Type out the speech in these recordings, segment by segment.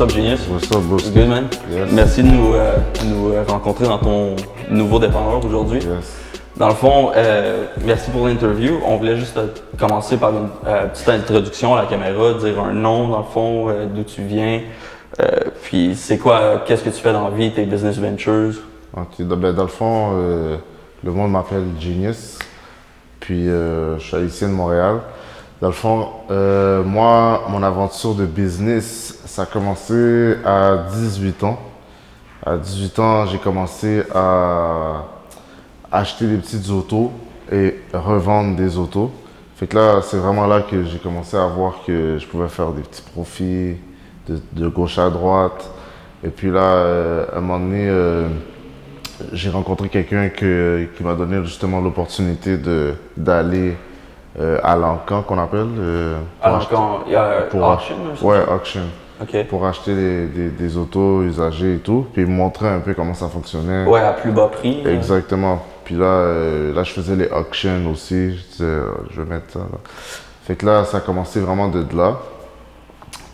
up, Genius? What's up, bro? Good, man? Yes. Merci de nous rencontrer dans ton nouveau dépanneur aujourd'hui. Yes. Dans le fond, merci pour l'interview. On voulait juste commencer par une petite introduction à la caméra, dire un nom dans le fond, d'où tu viens, puis c'est quoi, qu'est-ce que tu fais dans la vie, tes business ventures. Okay. Ben, dans le fond, le monde m'appelle Genius, puis je suis haïtien de Montréal. Dans le fond, moi, mon aventure de business, ça a commencé à 18 ans. À 18 ans, j'ai commencé à acheter des petites autos et revendre des autos. Fait que là, c'est vraiment là que j'ai commencé à voir que je pouvais faire des petits profits de gauche à droite. Et puis là, à un moment donné, j'ai rencontré quelqu'un qui m'a donné justement l'opportunité d'aller à l'encan qu'on appelle. À l'encan, il y a auction? Ouais, auction. Okay. Pour acheter des autos usagées et tout, puis montrer un peu comment ça fonctionnait. Ouais, à plus bas prix. Exactement. Puis là, je faisais les auctions aussi. Je disais, je vais mettre ça là. Fait que là, ça a commencé vraiment de là.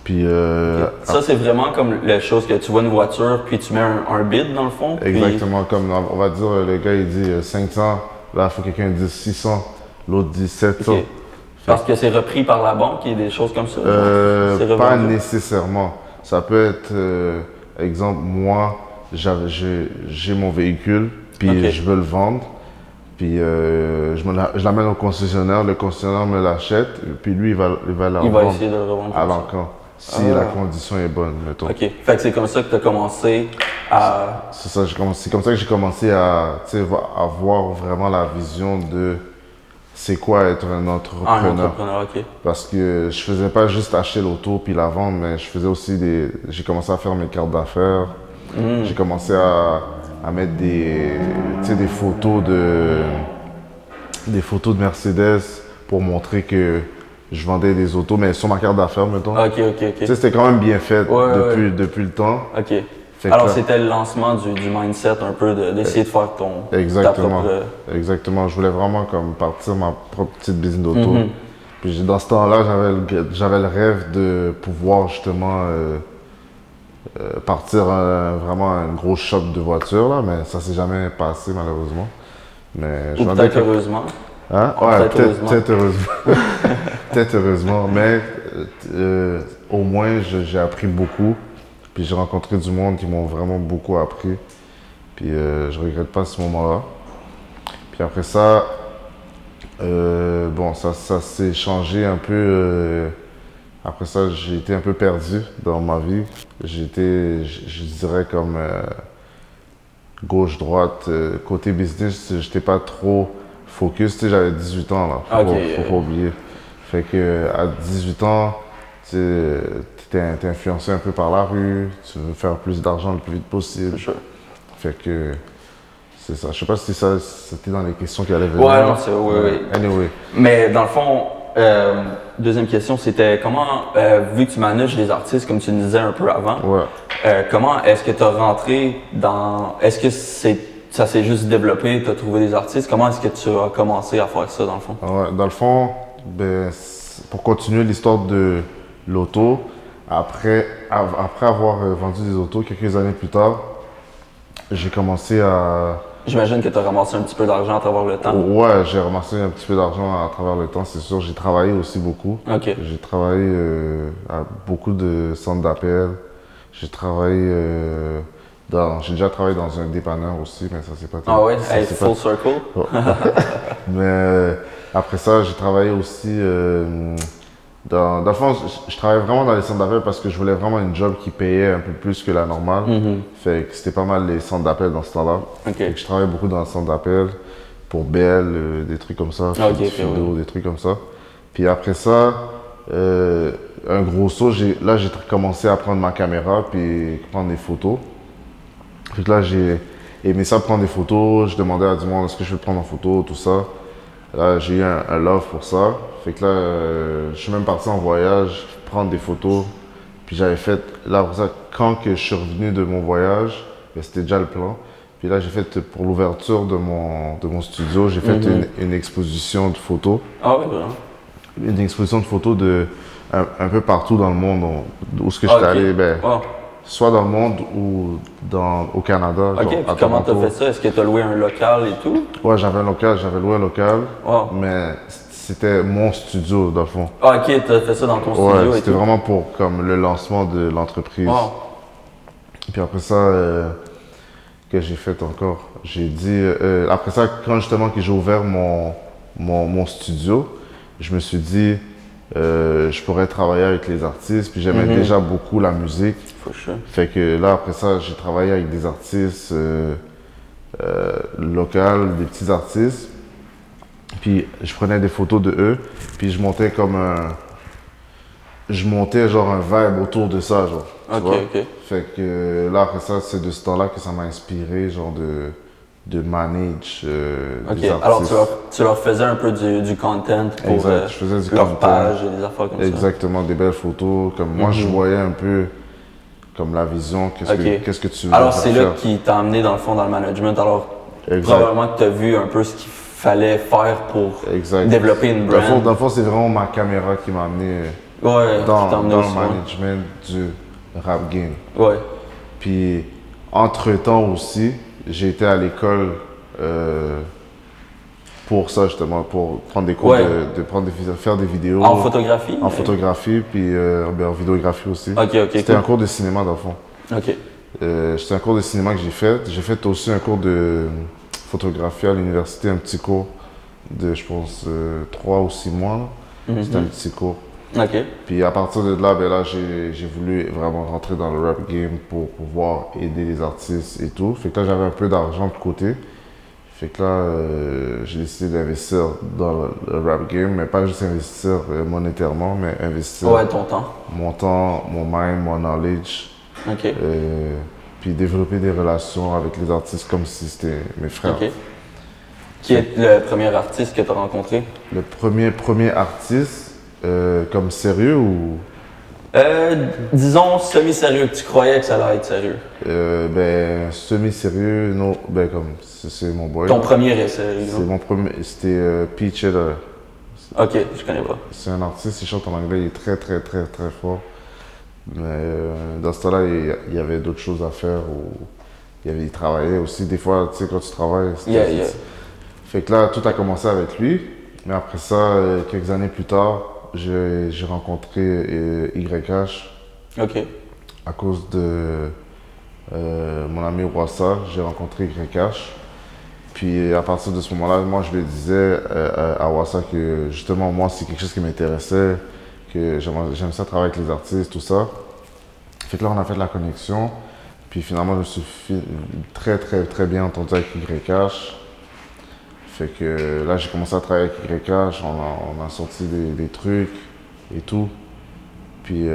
Puis okay. Ça, c'est vraiment comme la chose que tu vois une voiture, puis tu mets un bid dans le fond. Exactement. Comme on va dire, le gars il dit 500, là, il faut que quelqu'un dise 600, l'autre dit 700. Okay. Parce que c'est repris par la banque et des choses comme ça? Pas nécessairement. Ça peut être, exemple, moi, j'ai mon véhicule, puis je veux le vendre, puis je l'amène au concessionnaire, le concessionnaire me l'achète, puis lui, il va la vendre essayer de le revendre à l'encan, si la condition est bonne, mettons. OK. Fait que c'est comme ça que tu as commencé à... C'est ça, c'est comme ça que j'ai commencé à voir vraiment la vision de c'est quoi être un entrepreneur. Un entrepreneur, OK. Parce que je faisais pas juste acheter l'auto puis la vendre, mais je faisais aussi j'ai commencé à faire mes cartes d'affaires. J'ai commencé à mettre des photos de Mercedes pour montrer que je vendais des autos, mais sur ma carte d'affaires, mettons. OK. C'était quand même bien fait depuis le temps. OK. Alors, c'était le lancement du mindset un peu d'essayer de faire Exactement. ta propre... Exactement. Je voulais vraiment comme partir ma propre petite business d'auto. Puis dans ce temps-là, j'avais le rêve de pouvoir justement partir vraiment un gros shop de voitures, là, mais ça s'est jamais passé malheureusement. Mais ou peut-être heureusement. Hein? Ouais, peut-être heureusement. Peut-être heureusement, mais au moins j'ai appris beaucoup. Puis j'ai rencontré du monde qui m'ont vraiment beaucoup appris. Puis je regrette pas ce moment-là. Puis après ça, bon, ça s'est changé un peu. Après ça, j'ai été un peu perdu dans ma vie. J'étais, je dirais, comme gauche-droite. Côté business, j'étais pas trop focus. Tu sais, j'avais 18 ans, là. Faut pas oublier. Fait que à 18 ans, t'es influencé un peu par la rue, tu veux faire plus d'argent le plus vite possible. Sure. Fait que c'est ça. Je sais pas si c'était dans les questions qu'il allait venir. Ouais, non, c'est oui. Anyway. Mais dans le fond, deuxième question, c'était comment, vu que tu manages des artistes, comme tu le disais un peu avant, comment est-ce que tu as rentré dans... Est-ce que ça s'est juste développé, tu as trouvé des artistes? Comment est-ce que tu as commencé à faire ça, dans le fond? Ouais, dans le fond, ben, pour continuer l'histoire de l'auto, après avoir vendu des autos, quelques années plus tard, j'ai commencé à... J'imagine que tu as ramassé un petit peu d'argent à travers le temps. Ouais, j'ai ramassé un petit peu d'argent à travers le temps, c'est sûr. J'ai travaillé aussi beaucoup. OK. J'ai travaillé à beaucoup de centres d'appel. J'ai travaillé j'ai déjà travaillé dans un dépanneur aussi, mais ça c'est pas... Ah ouais? Hey, full circle? Mais après ça, j'ai travaillé aussi... dans le fond, je travaillais vraiment dans les centres d'appel parce que je voulais vraiment une job qui payait un peu plus que la normale. Fait que c'était pas mal les centres d'appel dans ce temps-là. Okay. Fait que je travaillais beaucoup dans le centre d'appel pour Bell, des trucs comme ça, des trucs comme ça. Puis après ça, un gros saut, j'ai commencé à prendre ma caméra puis prendre des photos. Fait que là, j'ai aimé ça prendre des photos. Je demandais à du monde est-ce que je peux prendre en photo, tout ça. Là, j'ai eu un love pour ça. Fait que là, je suis même parti en voyage, prendre des photos. Puis j'avais fait, là, quand que je suis revenu de mon voyage, c'était déjà le plan. Puis là, j'ai fait, pour l'ouverture de mon studio, j'ai fait une exposition de photos. Ah oui, vraiment? Une exposition de photos un peu partout dans le monde, où ce que j'étais allé. Ben, soit dans le monde ou au Canada. OK, puis comment t'as fait ça? Est-ce que t'as loué un local et tout? Ouais, j'avais loué un local, Wow. mais c'était mon studio, dans le fond. Ah, OK, t'as fait ça dans ton studio et tout? C'était vraiment pour comme le lancement de l'entreprise. Wow. Puis après ça, que j'ai fait encore, j'ai dit, après ça, quand justement que j'ai ouvert mon studio, je me suis dit, je pourrais travailler avec les artistes, puis j'aimais déjà beaucoup la musique. For sure. Fait que là, après ça, j'ai travaillé avec des artistes locaux, des petits artistes. Puis je prenais des photos de eux, puis je montais genre un vibe autour de ça, genre. Tu vois? OK. Fait que là, après ça, c'est de ce temps-là que ça m'a inspiré, genre de manage des artistes. Alors tu leur faisais un peu du content pour Exact, je faisais du leur content. page et des affaires comme ça. Exactement, des belles photos. Comme moi, je voyais un peu comme la vision, qu'est-ce que tu veux Alors c'est là faire. qui t'a amené dans le fond dans le management. Alors Exact. probablement que tu as vu un peu ce qu'il fallait faire pour développer une brand. Dans le fond, c'est vraiment ma caméra qui m'a amené Qui t'a amené dans au le soin. management du rap game. Ouais. Puis, entre-temps aussi, j'ai été à l'école pour ça, justement, pour prendre des cours, faire des vidéos. En photographie? En photographie, puis en vidéographie aussi. OK. C'était un cours de cinéma, dans le fond. OK. C'était un cours de cinéma que j'ai fait. J'ai fait aussi un cours de photographie à l'université, un petit cours de, je pense, 3 ou 6 mois. C'était un petit cours. OK. Puis à partir de là, ben là j'ai voulu vraiment rentrer dans le rap game pour pouvoir aider les artistes et tout. Fait que là, j'avais un peu d'argent de côté. Fait que là, j'ai décidé d'investir dans le rap game, mais pas juste investir monétairement, mais investir ton temps. mon temps, mon mind, mon knowledge. OK. Puis développer des relations avec les artistes comme si c'était mes frères. OK. Qui est le premier artiste que tu as rencontré? Le premier artiste, comme sérieux ou? Disons semi-sérieux, que tu croyais que ça allait être sérieux. Ben, semi-sérieux, non, ben comme, c'est mon boy. Ton premier est sérieux? C'est mon premier, c'était Pete Cheddar. OK, je connais pas. C'est un artiste, il chante en anglais, il est très fort. Mais dans ce temps-là, il y avait d'autres choses à faire. Il travaillait aussi. Des fois, tu sais, quand tu travailles, Fait que là, tout a commencé avec lui. Mais après ça, quelques années plus tard, j'ai rencontré YH. OK. À cause de mon ami Wassa, j'ai rencontré YH. Puis à partir de ce moment-là, moi, je lui disais à Wassa que justement, moi, c'est quelque chose qui m'intéressait, que j'aime ça travailler avec les artistes, tout ça. Fait que là, on a fait de la connexion. Puis finalement, je me suis très bien entendu avec YH. Fait que là, j'ai commencé à travailler avec YH. On a sorti des trucs et tout. Puis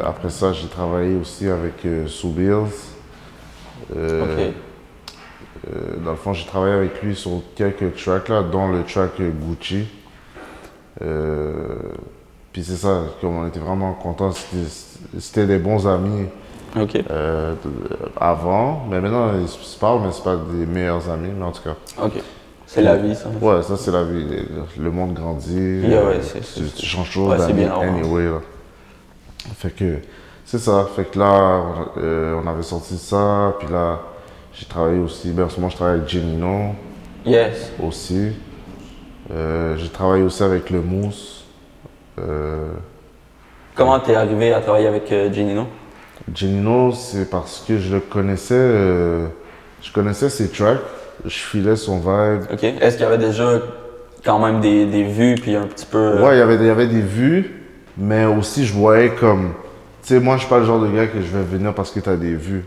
après ça, j'ai travaillé aussi avec Soubills. OK. Dans le fond, j'ai travaillé avec lui sur quelques tracks, là, dont le track Gucci. Puis c'est ça, comme on était vraiment contents, c'était des bons amis avant. Mais maintenant, ils se parlent, mais c'est pas des meilleurs amis, mais en tout cas. OK. C'est la vie, ça. Ouais, ça c'est la vie. Le monde grandit. Tu changes toujours d'amis anyway. Là. Fait que c'est ça. Fait que là, on avait sorti ça. Puis là, j'ai travaillé aussi. Ben, en ce moment, je travaille avec Genino. Yes. Aussi. J'ai travaillé aussi avec le Mousse. Comment t'es arrivé à travailler avec Genino? Genino, c'est parce que je le connaissais. Je connaissais ses tracks. Je filais son vibe. OK. Est-ce qu'il y avait déjà quand même des vues puis un petit peu... Ouais, il y avait des vues, mais aussi je voyais comme... Tu sais, moi, je suis pas le genre de gars que je vais venir parce que tu as des vues.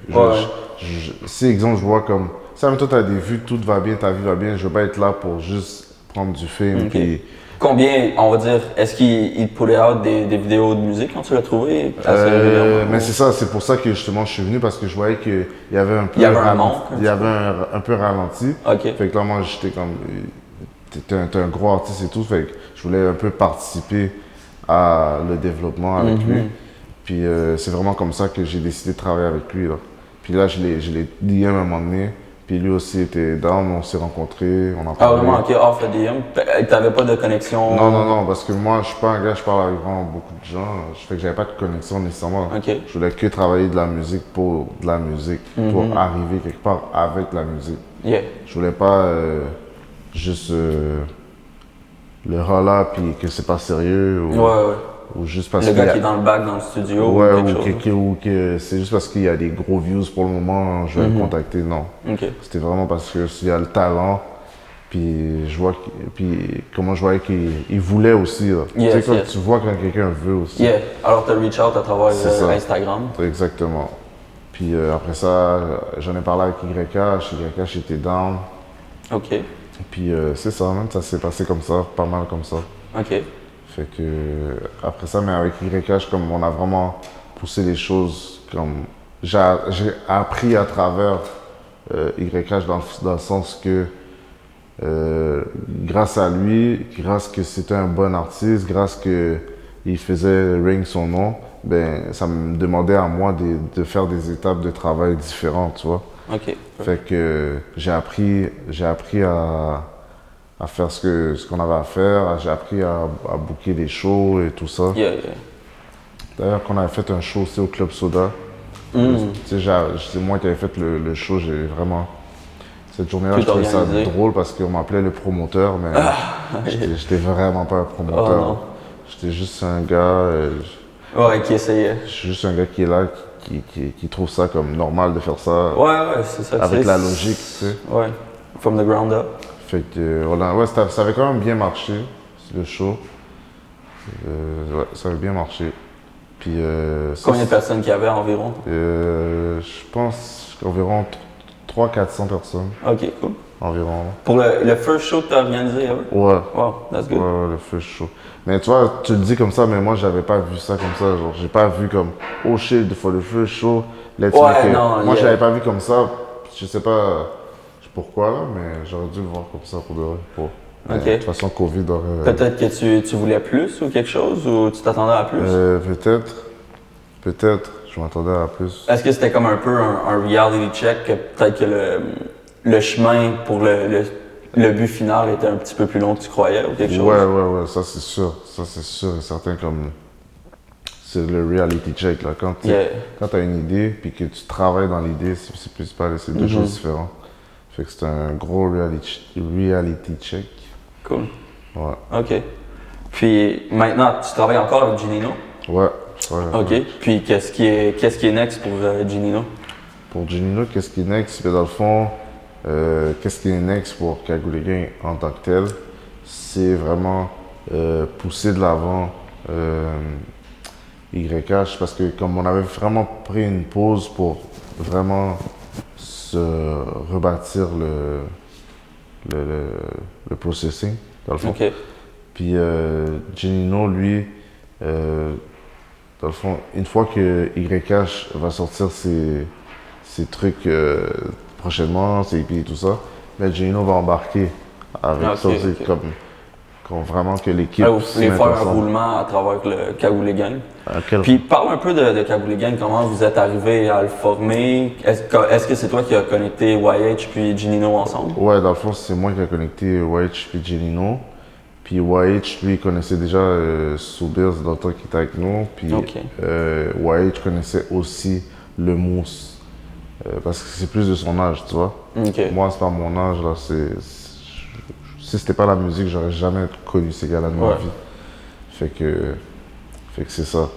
Si, exemple, je vois comme... Si, toi, tu as des vues, tout va bien, ta vie va bien, je vais pas être là pour juste prendre du film. Puis... Combien, on va dire, est-ce qu'il pullait out des vidéos de musique quand tu l'as trouvé? Mais c'est ça, c'est pour ça que justement je suis venu parce que je voyais qu'il y avait un peu un peu ralenti. OK. Fait que là, moi, j'étais comme... T'es un gros artiste et tout, fait que je voulais un peu participer à le développement avec lui. Puis c'est vraiment comme ça que j'ai décidé de travailler avec lui. Là. Puis là, je l'ai dit à un moment donné Puis lui aussi était down, on s'est rencontrés, on a Ah, parlé. vraiment, ok, off the DM. T'avais pas de connexion? Non, parce que moi, je suis pas un gars, je parle avec vraiment beaucoup de gens. Je fais que j'avais pas de connexion nécessairement. Ok. Je voulais que travailler de la musique pour de la musique, pour arriver quelque part avec la musique. Yeah. Je voulais pas juste le holla puis que c'est pas sérieux Ouais. ou juste parce Le qu'il y gars a... qui est dans le bac, dans le studio, Ouais, ou quelque chose. ou que c'est juste parce qu'il y a des gros views pour le moment, je vais le contacter. Non. Ok. C'était vraiment parce que s'il y a le talent, puis comment je voyais qu'il voulait aussi. Là. Yes, tu sais, quand yes. tu vois quand quelqu'un veut aussi. Yeah. Alors, t'as reach out à travers C'est ça. Instagram. Exactement. Puis après ça, j'en ai parlé avec YH. YH était down. Ok. Puis c'est ça, même ça s'est passé comme ça, pas mal comme ça. Ok. Fait que après ça, mais avec YH, comme on a vraiment poussé les choses, comme j'ai appris à travers YH dans le sens que grâce à lui, grâce que c'était un bon artiste, grâce que il faisait ring son nom, ben ça me demandait à moi de faire des étapes de travail différentes, tu vois. Ok. Fait que j'ai appris à faire ce qu'on avait à faire, j'ai appris à booker des shows et tout ça. Yeah. D'ailleurs, quand on avait fait un show aussi au Club Soda, tu sais, c'est moi qui avais fait le show, j'ai vraiment... Cette journée-là, Tout je trouvais ça organisé. drôle parce qu'on m'appelait le promoteur, mais j'étais vraiment pas un Oh, promoteur. non. J'étais juste un gars, Ouais, qui essayait. je suis juste un gars qui est là, qui trouve ça comme normal de faire ça Ouais, c'est ça. avec tu sais, la logique, tu sais. Ouais. From the ground up. Fait que, ouais, ça avait quand même bien marché, le show. Ouais, ça avait bien marché. Puis, Combien de personnes qu'il y avait environ? je pense qu'environ 300-400 personnes, Ok, cool. environ. Pour le first show que t'as organisé, ever? Ouais. Wow, that's good. Ouais, le feu chaud. Mais tu vois, tu le dis comme ça, mais moi, j'avais pas vu ça comme ça. Genre, j'ai pas vu comme, oh shit, il faut le feu chaud, let's Ouais, make it. non, Moi, yeah. je l'avais pas vu comme ça. Je sais pas pourquoi, là, mais j'aurais dû le voir comme ça pour de vrai. Mais Ok. de toute façon, Covid aurait... Peut-être que tu voulais plus ou quelque chose, ou tu t'attendais à plus? Peut-être. Je m'attendais à plus. Est-ce que c'était comme un peu un reality check, que peut-être que le chemin pour le but final était un petit peu plus long que tu croyais ou quelque chose? Ouais, ça c'est sûr. Ça c'est sûr et certain comme... C'est le reality check, là. Quand t'as une idée, puis que tu travailles dans l'idée, c'est deux choses différentes. Fait que c'est un gros reality check. Cool. Ouais. OK. Puis maintenant, tu travailles encore avec Ginino? Ouais. OK. Puis qu'est-ce qui est next pour Ginino? Pour Ginino, qu'est-ce qui est next? Ben, dans le fond, qu'est-ce qui est next pour Kagouléguin en tant que tel? C'est vraiment pousser de l'avant YH parce que comme on avait vraiment pris une pause pour vraiment se rebâtir le processing, dans le fond. OK. Puis Ginino, lui, dans le fond, une fois que YH va sortir ses trucs prochainement, ses EP et tout ça, mais Ginino va embarquer avec ça aussi, comme vraiment que l'équipe Vous se voulez mette faire un ensemble. roulement à travers le Cagoulé Gang. Quel- Puis parle un peu de Cagoulé Gang, comment vous êtes arrivé à le former. Est-ce que c'est toi qui as connecté YH puis Ginino ensemble? Ouais, dans le fond, c'est moi qui ai connecté YH puis Ginino. Puis YH, lui, il connaissait déjà Soubirz dans le temps qu'il était avec nous. Puis Ok. YH connaissait aussi le Mousse. Parce que c'est plus de son âge, tu vois. OK. Moi, c'est pas mon âge, là. Si c'était pas la musique, j'aurais jamais connu ces gars-là de ma vie. Fait que c'est ça.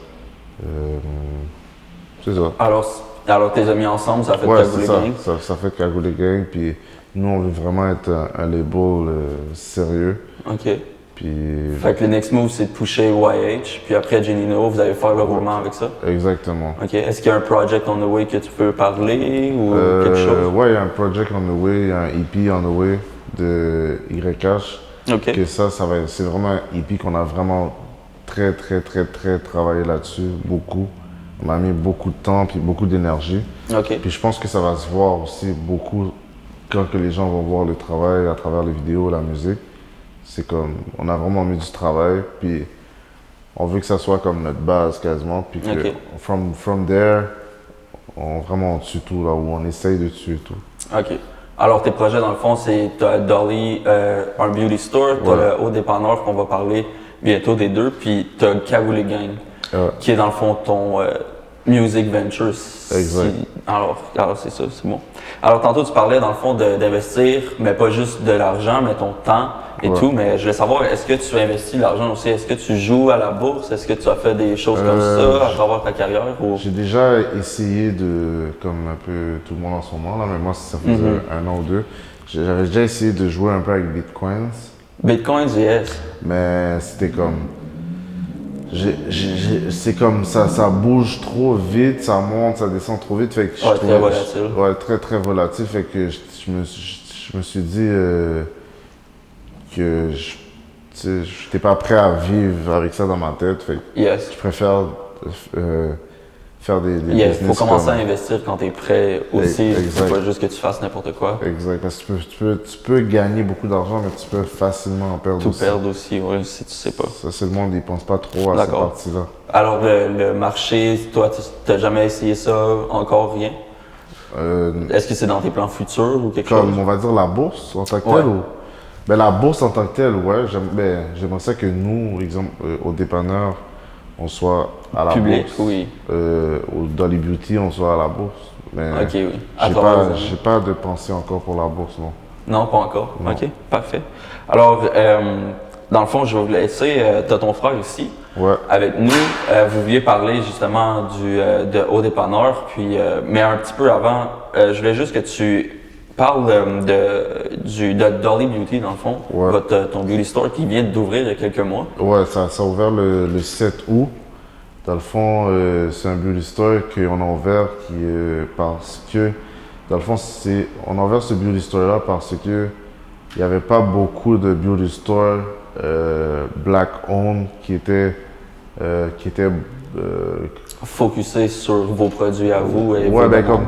C'est ça. Alors t'es mis ensemble, ça fait Ouais, Cagoulé c'est ça. Gang. Ça fait Cagoulé Gang. Puis nous, on veut vraiment être un label sérieux. OK. Puis Fait que le next move, c'est de pusher YH, puis après Ginino, vous allez faire le roulement avec ça? exactement. OK. Est-ce qu'il y a un project on the way que tu peux parler ou quelque chose? Ouais, il y a un project on the way, il y a un EP on the way de YH. OK. Que c'est vraiment un EP qu'on a vraiment très travaillé là-dessus, beaucoup. On a mis beaucoup de temps puis beaucoup d'énergie. OK. Puis je pense que ça va se voir aussi beaucoup quand que les gens vont voir le travail à travers les vidéos, la musique. C'est comme, on a vraiment mis du travail, puis on veut que ça soit comme notre base quasiment, puis que Ok. from there, vraiment on tue tout, là où on essaye de tuer tout. OK. Alors, tes projets, dans le fond, c'est tu as Dolly, un beauty store, tu as le Haut Dépanneur qu'on va parler bientôt des deux, puis tu as Cagoulé Gang, qui est dans le fond ton Music Ventures. Exact. Alors c'est ça, c'est bon. Alors, tantôt, tu parlais, dans le fond, d'investir, mais pas juste de l'argent, mais ton temps et tout. Mais je voulais savoir, est-ce que tu investis l'argent aussi? Est-ce que tu joues à la bourse? Est-ce que tu as fait des choses comme ça à travers ta carrière? Ou... J'ai déjà essayé comme un peu tout le monde en ce moment, là, mais moi, ça faisait un an ou deux. J'avais déjà essayé de jouer un peu avec Bitcoins. Bitcoins, yes. Mais c'était comme... c'est comme ça bouge trop vite, ça monte, ça descend trop vite. Fait que très volatile. Ouais, très très volatile. Fait que je me suis dit que je n'étais pas prêt à vivre avec ça dans ma tête. Fait que je préfère faire des business. Il faut commencer à investir quand tu es prêt aussi. C'est pas juste que tu fasses n'importe quoi. Exact. Parce que tu peux gagner beaucoup d'argent, mais tu peux facilement en perdre aussi. Tout perdre aussi, oui, si tu sais pas. Ça, c'est le monde, il pense pas trop à cette partie-là. Alors, le marché, toi, tu n'as jamais essayé ça, encore rien? Est-ce que c'est dans tes plans futurs ou quelque chose? Comme, on va dire, la bourse en tant que telle ou... Ben, la bourse en tant que telle, ouais. J'aimerais ça que nous, par exemple, au dépanneur, on soit à la bourse. Oui. Au Dolly Beauty, on soit à la bourse. Mais oui. J'ai pas de pensée encore pour la bourse, non. Non, pas encore. Non. OK, parfait. Alors, dans le fond, je vais vous laisser. Tu as ton frère ici. Ouais. Avec nous, vous vouliez parler justement de Haut Dépanneur, puis, mais un petit peu avant, je voulais juste que tu parles de Dolly Beauty, dans le fond, ton beauty store qui vient d'ouvrir il y a quelques mois. Ouais, ça a ouvert le 7 août. Dans le fond, c'est un beauty store qu'on a ouvert parce que, dans le fond, on a ouvert ce beauty store-là parce que il n'y avait pas beaucoup de beauty stores black-owned qui étaient focusé sur vos produits à vous. Et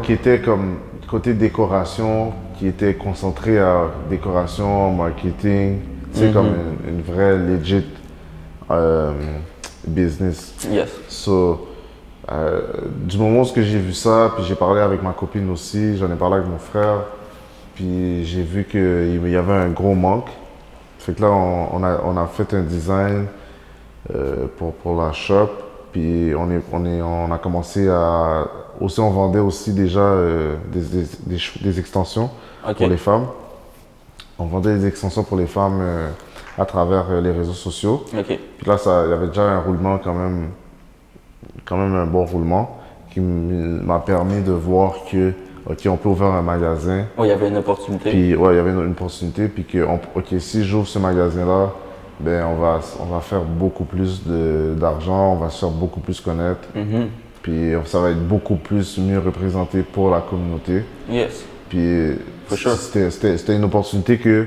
qui était comme côté décoration, qui était concentré à décoration, marketing. C'est comme une vraie legit business. Yes. So, du moment où j'ai vu ça, puis j'ai parlé avec ma copine aussi, j'en ai parlé avec mon frère, puis j'ai vu qu'il y avait un gros manque. Fait que là, on a fait un design pour la shop. Puis on a commencé à... Aussi, on vendait aussi déjà des extensions pour les femmes. On vendait des extensions pour les femmes à travers les réseaux sociaux. Puis là, il y avait déjà un roulement quand même un bon roulement qui m'a permis de voir que, OK, on peut ouvrir un magasin. Oui, il y avait une opportunité. Puis, il y avait une opportunité. Puis que, OK, si j'ouvre ce magasin-là, ben on va faire beaucoup plus d'argent, on va se faire beaucoup plus connaître. Puis ça va être beaucoup plus mieux représenté pour la communauté. Yes. Puis c'était une opportunité que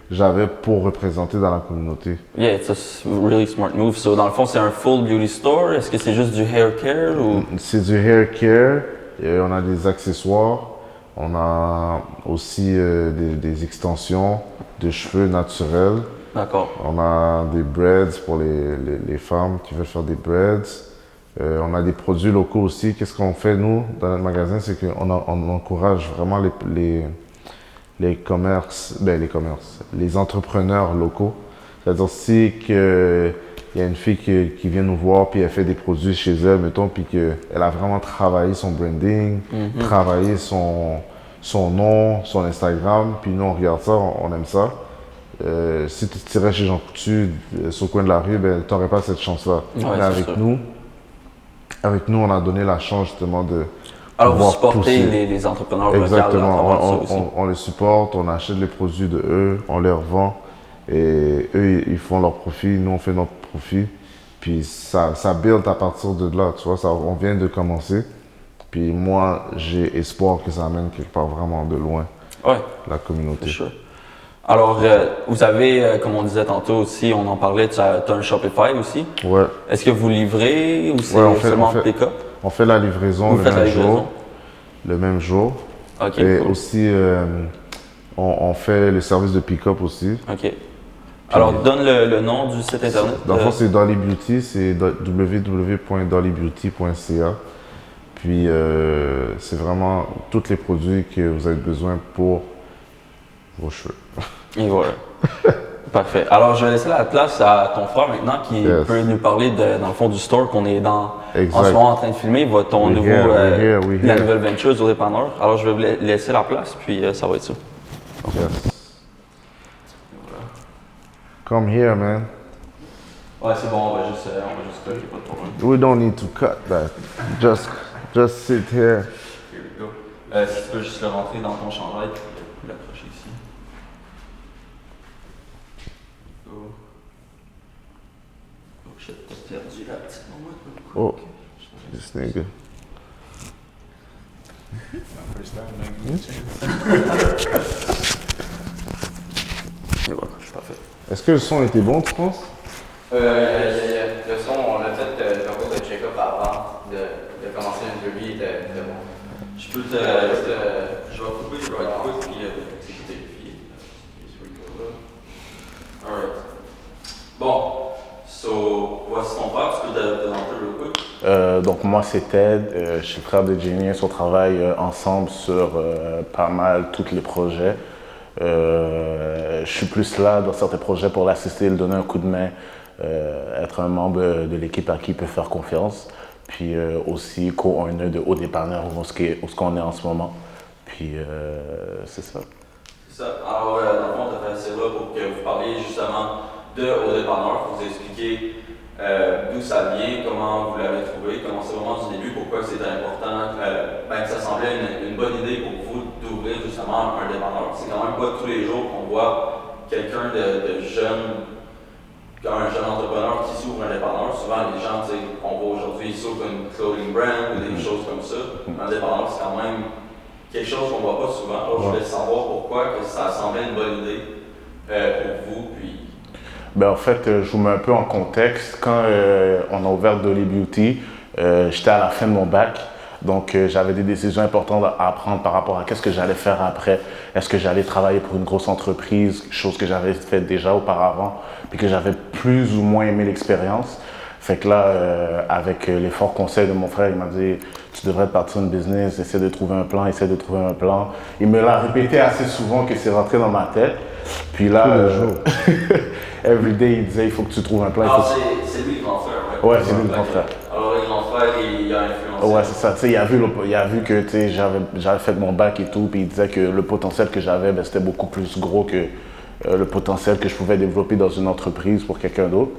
j'avais pour représenter dans la communauté. Yeah, it's a really smart move. So dans le fond, c'est un full beauty store. Est-ce que c'est juste du hair care ou? C'est du hair care. Et on a des accessoires. On a aussi des extensions de cheveux naturels. D'accord. On a des breads pour les femmes qui veulent faire des breads. On a des produits locaux aussi. Qu'est-ce qu'on fait, nous, dans notre magasin, c'est qu'on encourage vraiment les entrepreneurs locaux. C'est-à-dire, si il y a une fille qui vient nous voir, puis elle fait des produits chez elle, mettons, puis qu'elle a vraiment travaillé son branding, travaillé son nom, son Instagram, puis nous, on regarde ça, on aime ça. Si tu tirais chez Jean Coutu sur le coin de la rue, ben, tu n'aurais pas cette chance-là. Ouais, mais avec nous, on a donné la chance justement de. Alors, vous supportez les entrepreneurs locaux. Exactement. On les supporte, on achète les produits de eux, on les revend. Et eux, ils font leur profit, nous, on fait notre profit. Puis ça build à partir de là, tu vois, on vient de commencer. Puis moi, j'ai espoir que ça amène quelque part vraiment de loin la communauté. Sure. Alors, vous avez, comme on disait tantôt aussi, on en parlait, tu as un Shopify aussi. Ouais. Est-ce que vous livrez ou c'est seulement pick-up? On fait la livraison le même jour. OK, et cool. Aussi, on fait le service de pick-up aussi. OK. Alors, donne le nom du site internet. Dans le fond, c'est Dolly Beauty, c'est www.dollybeauty.ca. Puis, c'est vraiment tous les produits que vous avez besoin pour vos cheveux. Et voilà. Parfait. Alors, je vais laisser la place à ton frère maintenant qui peut nous parler dans le fond du store qu'on est en ce moment en train de filmer, ton nouveau, la nouvelle venture du dépanneur. Alors, je vais vous laisser la place, puis ça va être ça. Okay. Yes. Come here, man. Ouais, c'est bon, on va juste cliquer, pas de problème. We don't need to cut that. Just sit here. Here we go. Si tu peux juste le rentrer dans ton chandail, puis l'accrocher ici. Oh. Oh shit, t'as perdu la petite moment. Oh, this nigga. Et voilà, parfait. Est-ce que le son était bon, tu penses? Le son, on a fait le cours de check-up avant de commencer l'interview, il était bon. Je peux je vais couper le right quick puis vérifier. Alright. Bon, voici ton père, tu peux te présenter real quick? Donc moi c'est Ted, je suis le frère de Genius, on travaille ensemble sur pas mal tous les projets. Je suis plus là dans certains projets pour l'assister, lui donner un coup de main, être un membre de l'équipe à qui il peut faire confiance. Puis aussi co-owner de Haut Dépanneur où ce qu'on est en ce moment. Puis c'est ça. C'est ça. Alors dans le fond, tu as fait ça là pour que vous parliez justement de Haut Dépanneur, pour vous expliquer d'où ça vient, comment vous l'avez trouvé, comment c'est vraiment du début, pourquoi c'était important, que ça semblait une bonne idée pour vous d'ouvrir justement un dépanneur. C'est quand même pas tous les jours qu'on voit quelqu'un de jeune, un jeune entrepreneur qui s'ouvre un dépanneur. Souvent les gens, on voit aujourd'hui, ils s'ouvrent une clothing brand ou des choses comme ça. Un dépanneur, c'est quand même quelque chose qu'on voit pas souvent. Alors je voulais savoir pourquoi que ça semblait une bonne idée pour vous. Puis ben, en fait, je vous mets un peu en contexte. Quand on a ouvert Dolly Beauty, j'étais à la fin de mon bac. Donc, j'avais des décisions importantes à prendre par rapport à qu'est-ce que j'allais faire après. Est-ce que j'allais travailler pour une grosse entreprise, chose que j'avais faite déjà auparavant, puis que j'avais plus ou moins aimé l'expérience. Fait que là, avec les forts conseils de mon frère, il m'a dit « Tu devrais partir une business, essaie de trouver un plan, essaie de trouver un plan. » Il me l'a répété assez souvent que c'est rentré dans ma tête. Puis là, everyday, il disait « Il faut que tu trouves un plan. » c'est lui le grand frère, ouais? Ouais, c'est lui le grand frère. Alors le grand frère, il a influencé. Ouais, c'est ça. Tu sais, il a vu que j'avais fait mon bac et tout, puis il disait que le potentiel que j'avais, ben, c'était beaucoup plus gros que le potentiel que je pouvais développer dans une entreprise pour quelqu'un d'autre.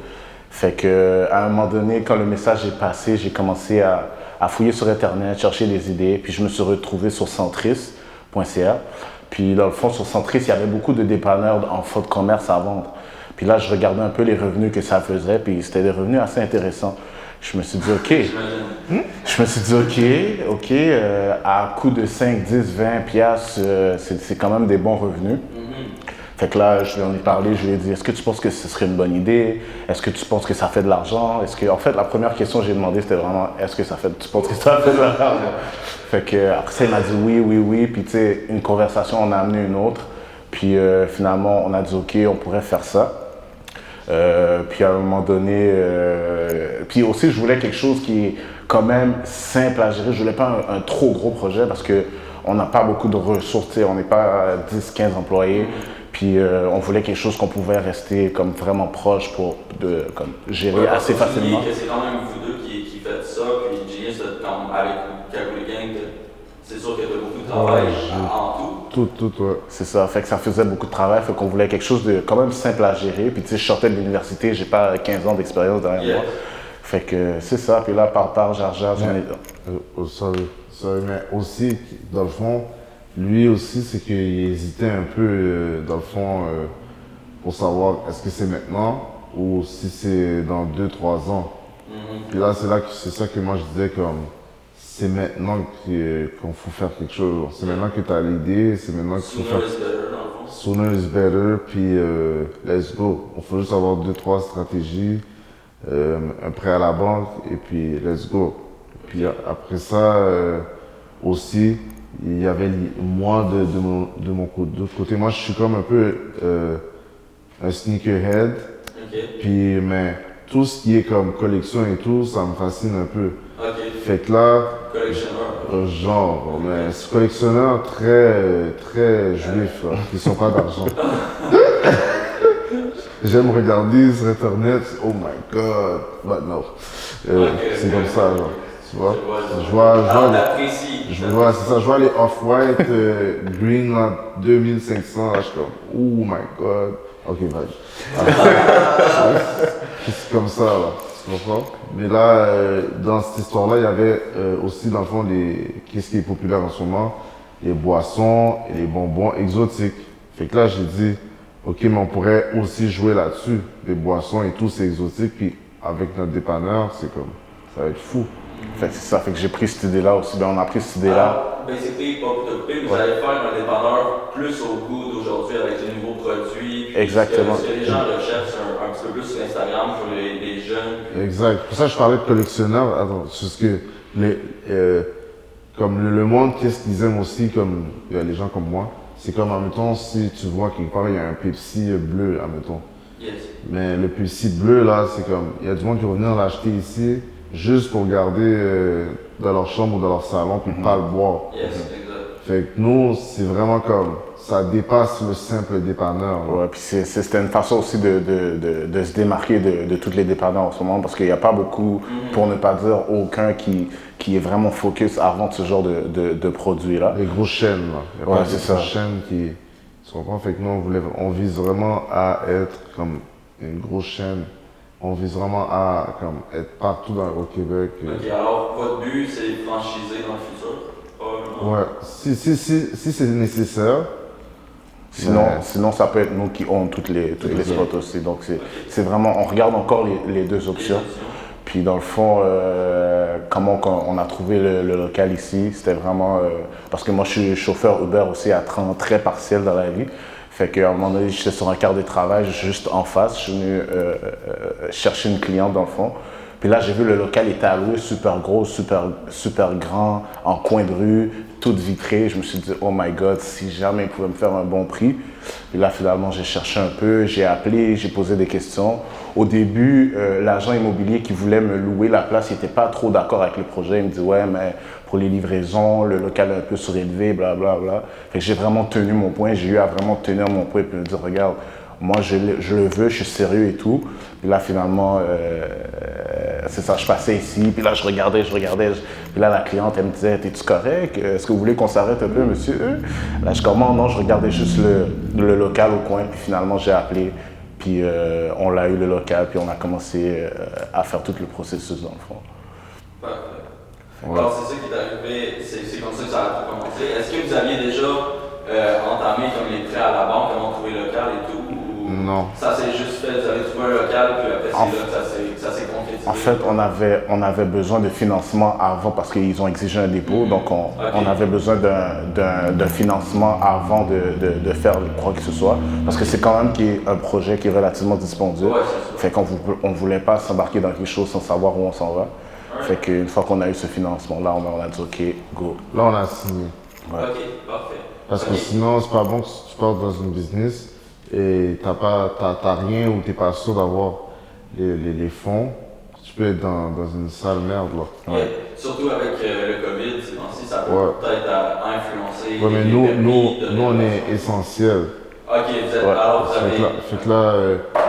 Fait que à un moment donné, quand le message est passé, j'ai commencé à fouiller sur Internet, chercher des idées, puis je me suis retrouvé sur centris.ca. Puis dans le fond, sur Centris, il y avait beaucoup de dépanneurs en fonds de commerce à vendre. Puis là, je regardais un peu les revenus que ça faisait, puis c'était des revenus assez intéressants. Je me suis dit, OK, à coût de 5, 10, 20 piastres, c'est quand même des bons revenus. Fait que là, je lui en ai parlé, je lui ai dit, est-ce que tu penses que ce serait une bonne idée? Est-ce que tu penses que ça fait de l'argent? En fait, la première question que j'ai demandé, c'était vraiment, tu penses que ça fait de l'argent? Fait que après ça, il m'a dit oui. Puis tu sais, une conversation en a amené une autre. Puis finalement, on a dit, OK, on pourrait faire ça. Puis à un moment donné, puis aussi, je voulais quelque chose qui est quand même simple à gérer. Je voulais pas un trop gros projet parce que on n'a pas beaucoup de ressources, on n'est pas 10, 15 employés. Puis on voulait quelque chose qu'on pouvait rester comme vraiment proche pour comme gérer assez facilement. C'est quand même vous deux qui faites ça, puis Genius, avec Calgary Gang, c'est sûr qu'il y a beaucoup de travail en tout. Tout, ouais. C'est ça, fait que ça faisait beaucoup de travail, fait qu'on voulait quelque chose de quand même simple à gérer. Puis tu sais, je sortais de l'université, j'ai pas 15 ans d'expérience derrière moi. Fait que c'est ça, puis là, par j'en ai... Sorry, mais aussi, dans le fond, lui aussi, c'est qu'il hésitait un peu, dans le fond, pour savoir est-ce que c'est maintenant ou si c'est dans 2-3 ans. Puis là, c'est ça que moi je disais comme, c'est maintenant qu'on faut faire quelque chose. C'est maintenant que tu as l'idée, c'est maintenant qu'il faut faire. Sooner is better, puis let's go. Il faut juste avoir 2-3 stratégies, un prêt à la banque, et puis let's go. Puis après ça, aussi, il y avait moi de mon côté. Moi, je suis comme un peu un sneakerhead. Puis, mais tout ce qui est comme collection et tout, ça me fascine un peu. Fait que là, collectionneur. Genre, mais c'est collectionneur très juif, là, qui sont pas d'argent. J'aime regarder sur internet, oh my god, but no. C'est comme ça, genre. Tu vois? Je vois, c'est ça, je vois les off-white green là, 2500, là, je suis comme, oh my god. Ok, bye. C'est comme ça, là, tu comprends? Mais là, dans cette histoire-là, il y avait aussi, dans le fond, qu'est-ce qui est populaire en ce moment? Les boissons et les bonbons exotiques. Fait que là, j'ai dit, ok, mais on pourrait aussi jouer là-dessus. Les boissons et tout, c'est exotique, puis avec notre dépanneur, c'est comme, ça va être fou. Fait que c'est ça, fait que j'ai pris cette idée-là aussi. Ben, on a pris cette idée-là. Basically, pas pour te couper, vous allez faire un dépanneur plus au goût d'aujourd'hui avec de nouveaux produits. Exactement. Ce que les gens recherchent un petit peu plus sur Instagram pour les jeunes. Exact. Pour ça, je parlais de collectionneurs. Attends, c'est ce que comme le monde, qu'est-ce qu'ils aiment aussi, comme les gens comme moi, c'est comme, admettons, si tu vois quelque part, il y a un Pepsi bleu, admettons. Yes. Mais le Pepsi bleu, là, c'est comme, il y a du monde qui va venir l'acheter ici, juste pour garder dans leur chambre ou dans leur salon, puis pas le boire. Yes, exact. Fait que nous, c'est vraiment comme, ça dépasse le simple dépanneur. Là. Ouais, puis c'était une façon aussi de se démarquer de toutes les dépanneurs en ce moment, parce qu'il n'y a pas beaucoup, pour ne pas dire aucun, qui est vraiment focus à vendre ce genre de produits-là. Les grosses chaînes, là. Il y a Ouais, pas c'est de ça. grosses chaînes qui... Tu comprends? Fait que nous, on vise vraiment à être comme une grosse chaîne. On vise vraiment à comme, être partout au Québec. Ok, alors votre but, c'est franchiser dans le futur? Ouais, si c'est nécessaire. Sinon, ça peut être nous qui own toutes les spots aussi. Donc, c'est vraiment, on regarde encore les deux options. Puis, dans le fond, comment on a trouvé le local ici, c'était vraiment... parce que moi, je suis chauffeur Uber aussi à temps très partiel dans la vie. Fait qu'à un moment donné, j'étais sur un quart de travail juste en face. Je suis venu chercher une cliente dans le fond. Puis là, j'ai vu le local était alloué, super gros, super grand, en coin de rue, tout vitré. Je me suis dit, oh my God, si jamais ils pouvaient me faire un bon prix. Puis là, finalement, j'ai cherché un peu, j'ai appelé, j'ai posé des questions. Au début, l'agent immobilier qui voulait me louer la place, il n'était pas trop d'accord avec le projet. Il me dit, ouais, mais pour les livraisons, le local est un peu surélevé, blablabla. Fait que j'ai vraiment tenu mon point, j'ai eu à vraiment tenir mon point et me dire, regarde, moi, je le veux, je suis sérieux et tout. Puis là, finalement, c'est ça, je passais ici, puis là, je regardais. Puis là, la cliente, elle me disait, t'es-tu correct? Est-ce que vous voulez qu'on s'arrête un peu, monsieur? Là, je commande, non, je regardais juste le local au coin, puis finalement, j'ai appelé. Puis on l'a eu, le local, puis on a commencé à faire tout le processus, dans le fond. Parfait. Ouais. Alors, c'est ça qui est arrivé, c'est comme ça que ça a tout commencé. Est-ce que vous aviez déjà entamé comme les prêts à la banque, comment trouver le local et tout? Non. Ça s'est juste fait, vous avez trouvé un local, puis après c'est là que ça s'est concrétisé? En fait, on avait besoin de financement avant parce qu'ils ont exigé un dépôt, donc on avait besoin d'un financement avant de faire quoi que ce soit, parce que c'est quand même un projet qui est relativement dispendieux. Ouais, fait qu'on ne voulait pas s'embarquer dans quelque chose sans savoir où on s'en va. Ouais. Fait qu'une fois qu'on a eu ce financement-là, on a dit OK, go. Là, on a signé. Ouais. Ok, parfait. Parce que sinon, c'est pas bon que tu pars dans une business et t'as rien ou t'es pas sûr d'avoir les fonds. Tu peux être dans une sale merde, là. Ouais. Surtout avec le COVID, ces temps-ci, ça peut peut-être influencer. Ouais, mais nous, on est essentiel. Ok, vous êtes, alors vous avez... Fait que là,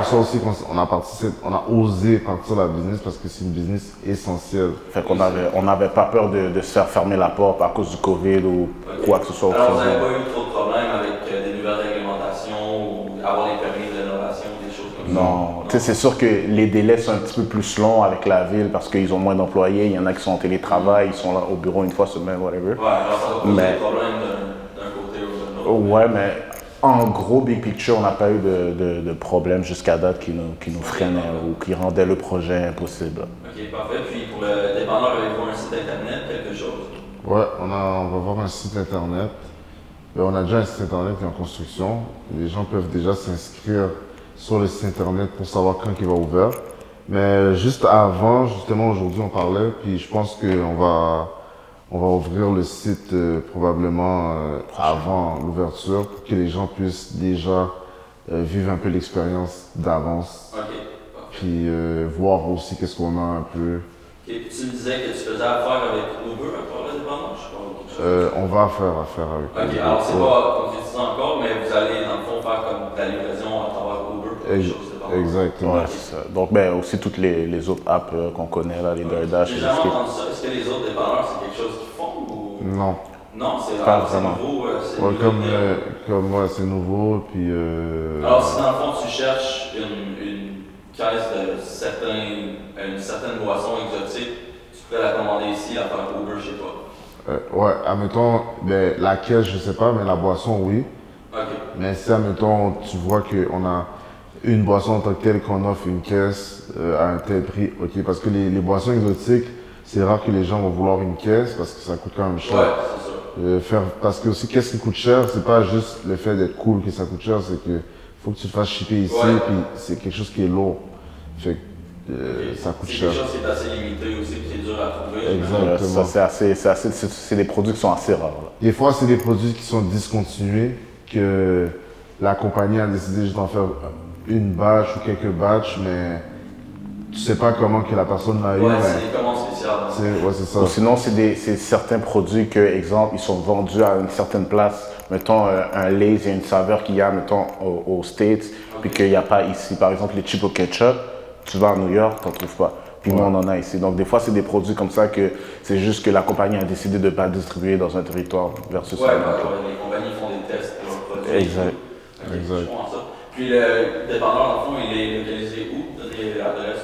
c'est ça aussi on a osé partir la business parce que c'est une business essentielle. Fait qu'on avait pas peur de se faire fermer la porte à cause du COVID ou quoi que ce soit. Alors vous n'avez pas eu trop de problèmes avec des nouvelles réglementations ou avoir les permis de rénovation, des choses comme ça? Non, tu sais, c'est sûr que les délais sont un petit peu plus longs avec la ville parce qu'ils ont moins d'employés. Il y en a qui sont en télétravail, ils sont là au bureau une fois semaine, whatever. Ouais, alors ça va poser des problèmes d'un côté ou de l'autre. Ouais, mais en gros, big picture, on n'a pas eu de problème jusqu'à date qui nous freinaient ou qui rendaient le projet impossible. Ok, parfait. Puis pour le dépanneur, avez-vous un site internet, quelque chose? Ouais, on va voir un site internet. On a déjà un site internet qui est en construction. Les gens peuvent déjà s'inscrire sur le site internet pour savoir quand il va ouvrir. Mais juste avant, justement aujourd'hui on parlait, puis je pense qu'on va ouvrir le site probablement avant l'ouverture pour que les gens puissent déjà vivre un peu l'expérience d'avance. Ok. Puis voir aussi qu'est-ce qu'on a un peu. Okay. Tu me disais que tu faisais affaire avec Uber encore, là, dépendant? Je sais pas, quelque chose. On va faire affaire avec Ok, Uber. alors c'est pas concrétisé encore, mais vous allez dans le fond faire comme de la livraison à travers Uber pour quelque chose dépendant. Exactement. Ouais, c'est ça. Donc, ben, aussi toutes les autres apps qu'on connaît, là, les DoorDash, J'ai les jamais Skip. entendu ça. Est-ce que les autres dépanneurs, c'est quelque chose qu'ils font ou. Non. Non, c'est Pas c'est vraiment. nouveau. C'est Ouais, nouveau. comme moi, c'est nouveau. Puis, Alors, si dans le fond, tu cherches une caisse de une certaine boisson exotique, tu pourrais la commander ici, la faire Uber chez toi. ouais, admettons, ben, la caisse, je sais pas, mais la boisson, oui. Ok. Mais si, admettons, tu vois qu'on a une boisson en tant que telle qu'on offre une caisse à un tel prix, ok. Parce que les boissons exotiques, c'est rare que les gens vont vouloir une caisse parce que ça coûte quand même cher. Ouais, c'est ça. Parce que aussi, qu'est-ce qui coûte cher, c'est pas juste le fait d'être cool que ça coûte cher, c'est que faut que tu te fasses shipper ici, Ouais. puis c'est quelque chose qui est lourd. Fait que Ok. ça coûte C'est cher. quelque chose qui est assez limité aussi, puis c'est dur à trouver. Exactement. Ça, c'est des produits qui sont assez rares. Là. Des fois, c'est des produits qui sont discontinués, que la compagnie a décidé juste d'en faire une batch ou quelques batchs, mais tu sais pas comment que la personne l'a eu. Ouais, mais c'est des commandes spéciales. ouais, c'est ça. Ou sinon, c'est certains produits que, exemple, ils sont vendus à une certaine place. Mettons, un Lay's, il y a une saveur qu'il y a, mettons, aux States, puis qu'il n'y a pas ici. Par exemple, les chips au ketchup, tu vas à New York, tu n'en trouves pas. Puis nous, on en a ici. Donc, des fois, c'est des produits comme ça que c'est juste que la compagnie a décidé de ne pas distribuer dans un territoire versus Ouais, un bah, autre. les compagnies font des tests pour leurs produits. Exact. Ok, Exact. je comprends ça. Puis le dépanneur, dans le fond, il est localisé où? Donnez l'adresse.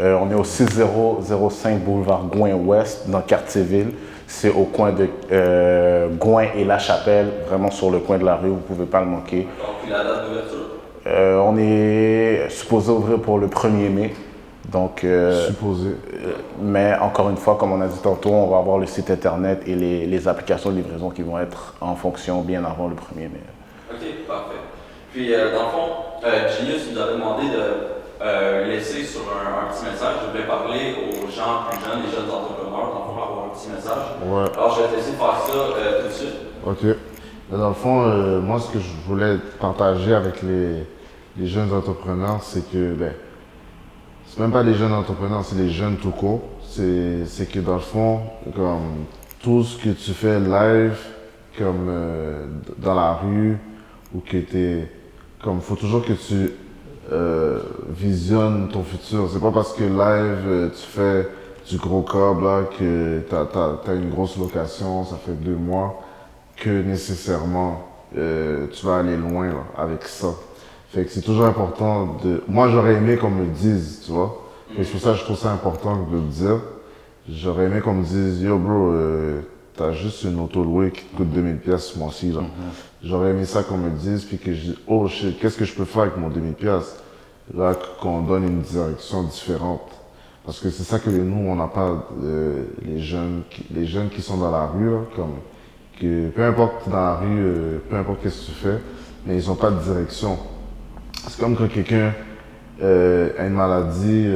On est au 6005 boulevard Gouin-Ouest, dans Cartierville. C'est au coin de Gouin et La Chapelle, vraiment sur le coin de la rue, vous ne pouvez pas le manquer. Donc, puis la date d'ouverture? On est supposé ouvrir pour le 1er mai. Donc, Supposé. mais encore une fois, comme on a dit tantôt, on va avoir le site internet et les applications de livraison qui vont être en fonction bien avant le 1er mai. Ok, parfait. Puis, dans le fond, Genius nous avait demandé de laisser sur un petit message. Je voulais parler aux gens plus jeunes, les jeunes entrepreneurs, dans le fond, avoir un petit message. Ouais. Alors, je vais te laisser faire ça tout de suite. Ok. Mais dans le fond, moi, ce que je voulais partager avec les jeunes entrepreneurs, c'est que, ben, c'est même pas les jeunes entrepreneurs, c'est les jeunes tout court. C'est que dans le fond, comme tout ce que tu fais live, comme dans la rue, ou que t'es, comme, faut toujours que tu visionnes ton futur. C'est pas parce que live, tu fais du gros cob, là, que t'as une grosse location, ça fait 2 mois, que nécessairement tu vas aller loin là, avec ça. Fait que c'est toujours important de... Moi, j'aurais aimé qu'on me le dise, tu vois. Et c'est pour ça que je trouve ça important de le dire. J'aurais aimé qu'on me dise, yo bro, t'as juste une auto louée qui te coûte 2000$ ce mois-ci, là. J'aurais aimé ça qu'on me le dise, puis que je dise, oh shit, qu'est-ce que je peux faire avec mon 2000$? Là, qu'on donne une direction différente. Parce que c'est ça que nous, on n'a pas, les jeunes qui sont dans la rue, là, comme, que peu importe dans la rue, peu importe qu'est-ce que tu fais, mais ils n'ont pas de direction. C'est comme quand quelqu'un a une maladie,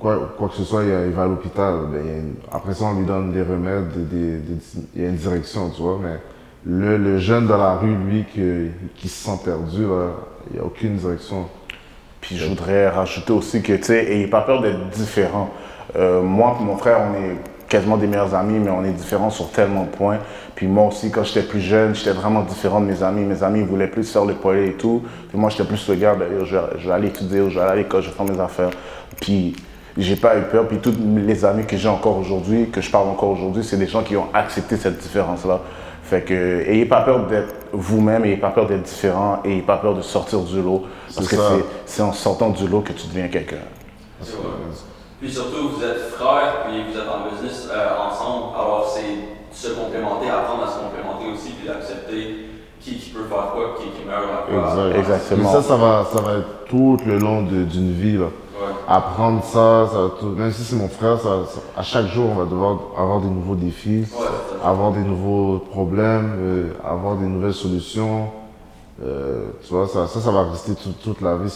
quoi que ce soit, il va à l'hôpital. Ben, après ça, on lui donne des remèdes, il y a une direction, tu vois. Mais le jeune dans la rue, lui, qui se sent perdu, là, il n'y a aucune direction. Puis je voudrais rajouter aussi que, tu sais, ayez pas peur d'être différent. Moi et mon frère, on est quasiment des meilleurs amis, mais on est différents sur tellement de points. Puis moi aussi, quand j'étais plus jeune, j'étais vraiment différent de mes amis. Mes amis voulaient plus faire le poil et tout. Puis moi, j'étais plus le gars, je vais aller étudier, je vais aller à l'école, je vais faire mes affaires. Puis j'ai pas eu peur. Puis tous les amis que j'ai encore aujourd'hui, que je parle encore aujourd'hui, c'est des gens qui ont accepté cette différence-là. Fait que, ayez pas peur d'être vous-même, ayez pas peur d'être différent, ayez pas peur de sortir du lot. Parce que c'est en sortant du lot que tu deviens quelqu'un. C'est vrai. Puis surtout, vous êtes frères, puis vous êtes en business ensemble. Alors, c'est se complémenter, apprendre à se complémenter aussi, puis d'accepter qui peut faire quoi, qui est meilleur à quoi. Exactement. Mais ça va être tout le long d'une vie, là. Ouais. Apprendre ça va tout, même si c'est mon frère, à chaque jour, on va devoir avoir des nouveaux défis, Ouais, avoir des nouveaux problèmes, avoir des nouvelles solutions. Tu vois, ça va rester toute la vie.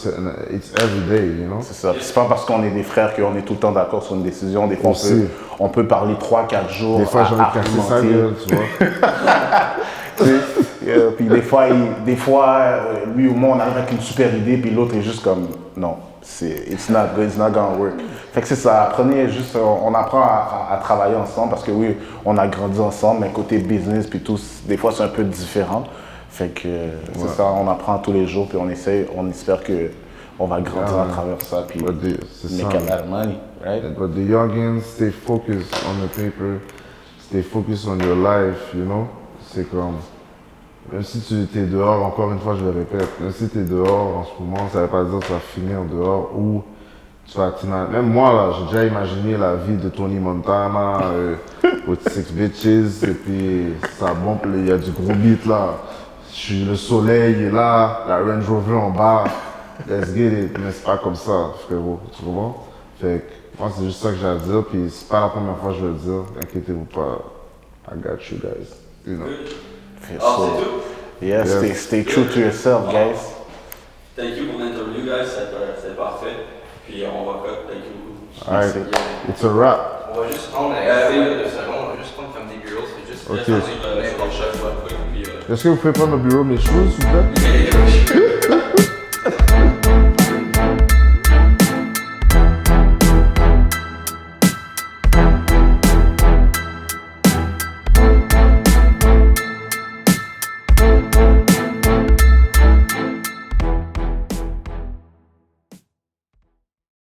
It's every day, you know? C'est ça. C'est pas parce qu'on est des frères qu'on est tout le temps d'accord sur une décision. Des fois, on peut parler 3-4 jours. Des fois, j'ai envie de casser sa gueule, tu vois. Puis lui ou moi, on arrive avec une super idée, puis l'autre est juste comme, non, it's not good, it's not gonna work. Fait que c'est ça, apprenez juste, on apprend à travailler ensemble, parce que oui, on a grandi ensemble, mais côté business, puis tout, des fois c'est un peu différent. Fait que c'est ça, on apprend tous les jours, puis on espère que on va grandir à travers ça, puis make a lot of money, right? But the youngins, stay focused on the paper, stay focused on your life, you know? C'est comme, même si tu es dehors, encore une fois je le répète, même si tu es dehors en ce moment, ça ne veut pas dire que tu vas finir dehors ou tu vas même moi là, j'ai déjà imaginé la vie de Tony Montana, with Six Bitches, et puis ça bombe, il y a du gros beat là, le soleil est là, la Range Rover en bas, let's get it, mais c'est pas comme ça frérot, tu comprends? Fait que moi c'est juste ça que j'ai à dire, puis c'est pas la première fois que je vais le dire, inquiétez-vous pas, I got you guys, you know. C'est tout? Yeah, stay true to yourself, guys. Thank you pour l'interview, guys. C'est parfait. Puis on va cut. Thank you. Alright, it's a wrap. On va juste prendre 2 secondes, on va juste prendre comme des girls, c'est juste Ok. Sur le choc, Est-ce que vous pouvez prendre le bureau de mes choses, s'il vous plaît?